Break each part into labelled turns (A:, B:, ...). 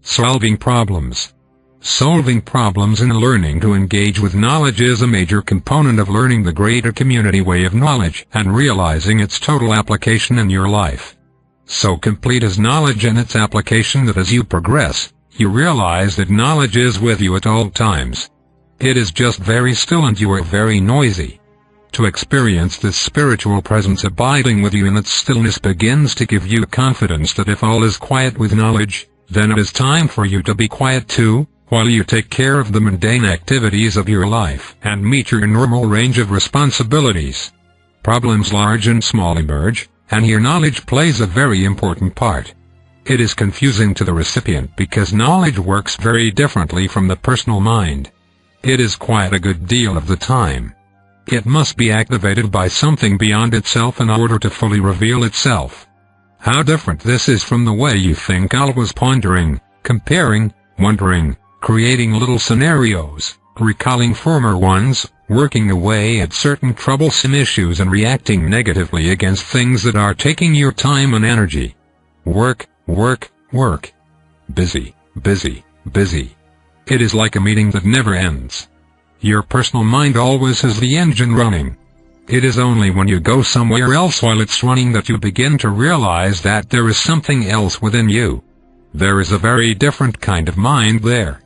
A: Solving problems. Solving problems and learning to engage with knowledge is a major component of learning the greater community way of knowledge and realizing its total application in your life. So complete is knowledge and its application that as you progress, you realize that knowledge is with you at all times. It is just very still and you are very noisy. To experience this spiritual presence abiding with you in its stillness begins to give you confidence that if all is quiet with knowledge, then it is time for you to be quiet too, while you take care of the mundane activities of your life and meet your normal range of responsibilities. Problems large and small emerge, and here knowledge plays a very important part. It is confusing to the recipient because knowledge works very differently from the personal mind. It is quiet a good deal of the time. It must be activated by something beyond itself in order to fully reveal itself. How different this is from the way you think, always pondering, comparing, wondering, creating little scenarios, recalling former ones, working away at certain troublesome issues and reacting negatively against things that are taking your time and energy. Work, work, work. Busy, busy, busy. It is like a meeting that never ends. Your personal mind always has the engine running. It is only when you go somewhere else while it's running that you begin to realize that there is something else within you. There is a very different kind of mind there.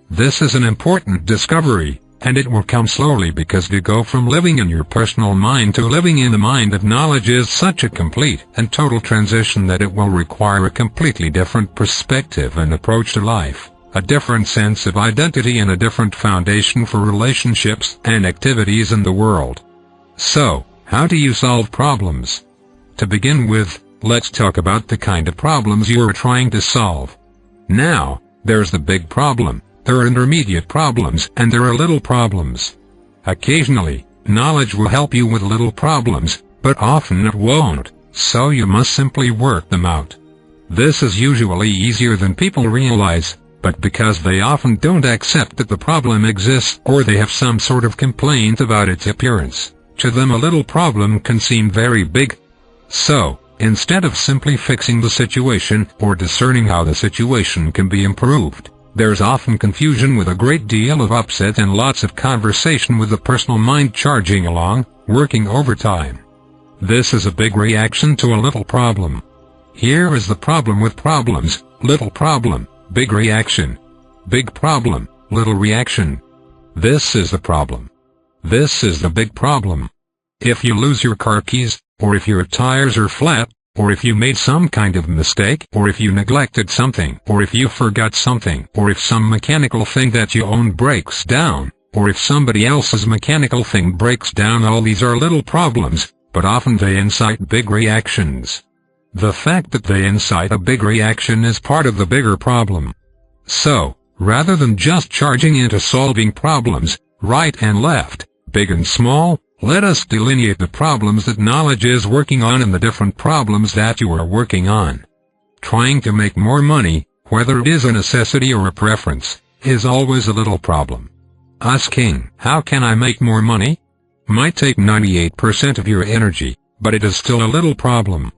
A: This is an important discovery, and it will come slowly because to go from living in your personal mind to living in the mind of knowledge is such a complete and total transition that it will require a completely different perspective and approach to life, a different sense of identity and a different foundation for relationships and activities in the world. So, how do you solve problems? To begin with, let's talk about the kind of problems you are trying to solve. Now, there's the big problem. There are intermediate problems, and there are little problems. Occasionally, knowledge will help you with little problems, but often it won't, so you must simply work them out. This is usually easier than people realize, but because they often don't accept that the problem exists or they have some sort of complaint about its appearance, to them a little problem can seem very big. So, instead of simply fixing the situation or discerning how the situation can be improved, there's often confusion with a great deal of upset and lots of conversation with the personal mind charging along, working overtime. This is a big reaction to a little problem. Here is the problem with problems: little problem, big reaction. Big problem, little reaction. This is the problem. This is the big problem. If you lose your car keys, or if your tires are flat, or if you made some kind of mistake, or if you neglected something, or if you forgot something, or if some mechanical thing that you own breaks down, or if somebody else's mechanical thing breaks down, all these are little problems, but often they incite big reactions. The fact that they incite a big reaction is part of the bigger problem. So, rather than just charging into solving problems, right and left, big and small, let us delineate the problems that knowledge is working on and the different problems that you are working on. Trying to make more money, whether it is a necessity or a preference, is always a little problem. Asking, how can I make more money? Might take 98% of your energy, but it is still a little problem.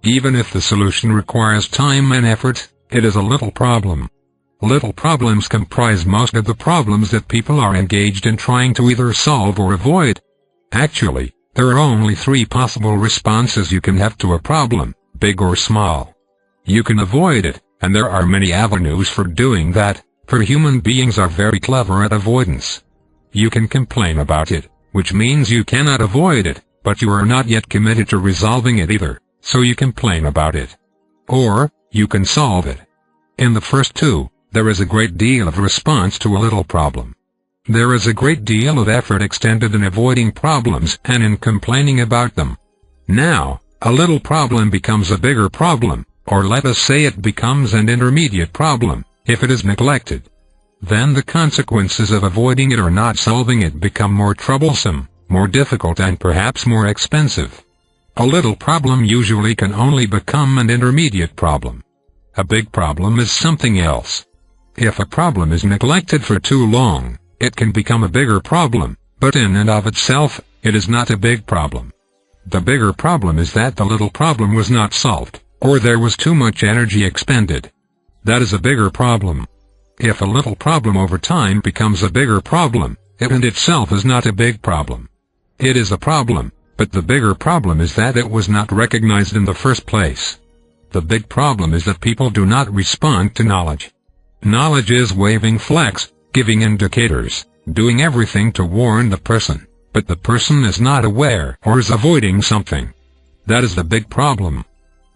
A: Even if the solution requires time and effort, it is a little problem. Little problems comprise most of the problems that people are engaged in trying to either solve or avoid. Actually, there are only 3 possible responses you can have to a problem, big or small. You can avoid it, and there are many avenues for doing that, for human beings are very clever at avoidance. You can complain about it, which means you cannot avoid it, but you are not yet committed to resolving it either, so you complain about it. Or, you can solve it. In the first 2, there is a great deal of response to a little problem. There is a great deal of effort extended in avoiding problems and in complaining about them. Now, a little problem becomes a bigger problem, or let us say it becomes an intermediate problem, if it is neglected. Then the consequences of avoiding it or not solving it become more troublesome, more difficult and perhaps more expensive. A little problem usually can only become an intermediate problem. A big problem is something else. If a problem is neglected for too long, it can become a bigger problem, but in and of itself, it is not a big problem. The bigger problem is that the little problem was not solved, or there was too much energy expended. That is a bigger problem. If a little problem over time becomes a bigger problem, it in itself is not a big problem. It is a problem, but the bigger problem is that it was not recognized in the first place. The big problem is that people do not respond to knowledge. Knowledge is waving flags, giving indicators, doing everything to warn the person, but the person is not aware or is avoiding something. That is the big problem.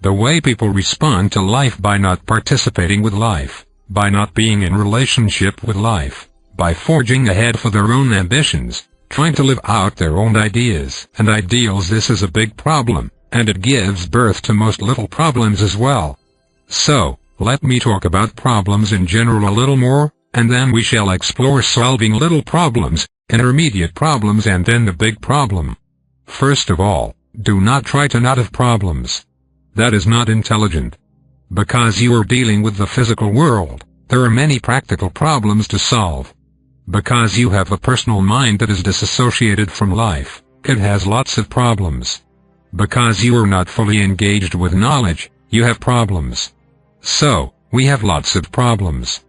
A: The way people respond to life by not participating with life, by not being in relationship with life, by forging ahead for their own ambitions, trying to live out their own ideas and ideals. This is a big problem, and it gives birth to most little problems as well. So, let me talk about problems in general a little more, and then we shall explore solving little problems, intermediate problems, and then the big problem. First of all, do not try to not have problems. That is not intelligent. Because you are dealing with the physical world, there are many practical problems to solve. Because you have a personal mind that is disassociated from life, it has lots of problems. Because you are not fully engaged with knowledge, you have problems. So, we have lots of problems.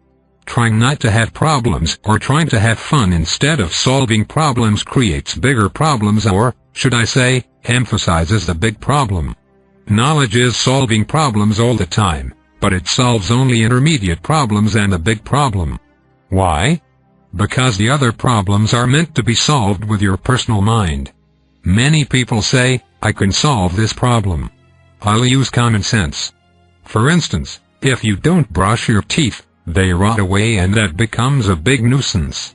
A: Trying not to have problems or trying to have fun instead of solving problems creates bigger problems, or, should I say, emphasizes the big problem. Knowledge is solving problems all the time, but it solves only intermediate problems and the big problem. Why? Because the other problems are meant to be solved with your personal mind. Many people say, I can solve this problem. I'll use common sense. For instance, if you don't brush your teeth, they rot away and that becomes a big nuisance.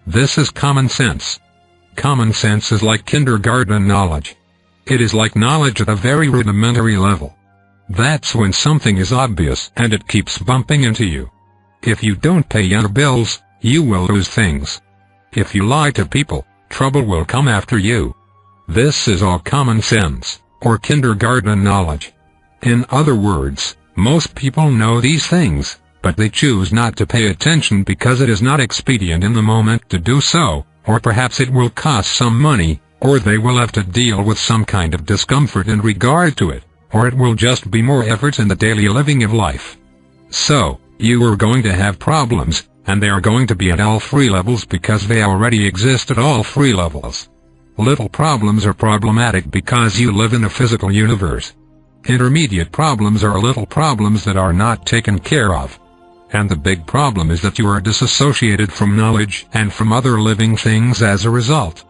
A: This is common sense. Common sense is like kindergarten knowledge. It is like knowledge at a very rudimentary level. That's when something is obvious and it keeps bumping into you. If you don't pay your bills, you will lose things. If you lie to people, trouble will come after you. This is all common sense, or kindergarten knowledge. In other words, most people know these things, but they choose not to pay attention because it is not expedient in the moment to do so, or perhaps it will cost some money, or they will have to deal with some kind of discomfort in regard to it, or it will just be more effort in the daily living of life. So, you are going to have problems, and they are going to be at all three levels because they already exist at all three levels. Little problems are problematic because you live in a physical universe. Intermediate problems are little problems that are not taken care of. And the big problem is that you are disassociated from knowledge and from other living things as a result.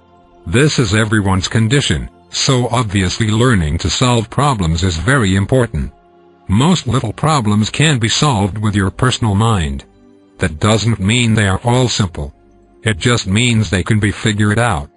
A: This is everyone's condition, so obviously learning to solve problems is very important. Most little problems can be solved with your personal mind. That doesn't mean they are all simple. It just means they can be figured out.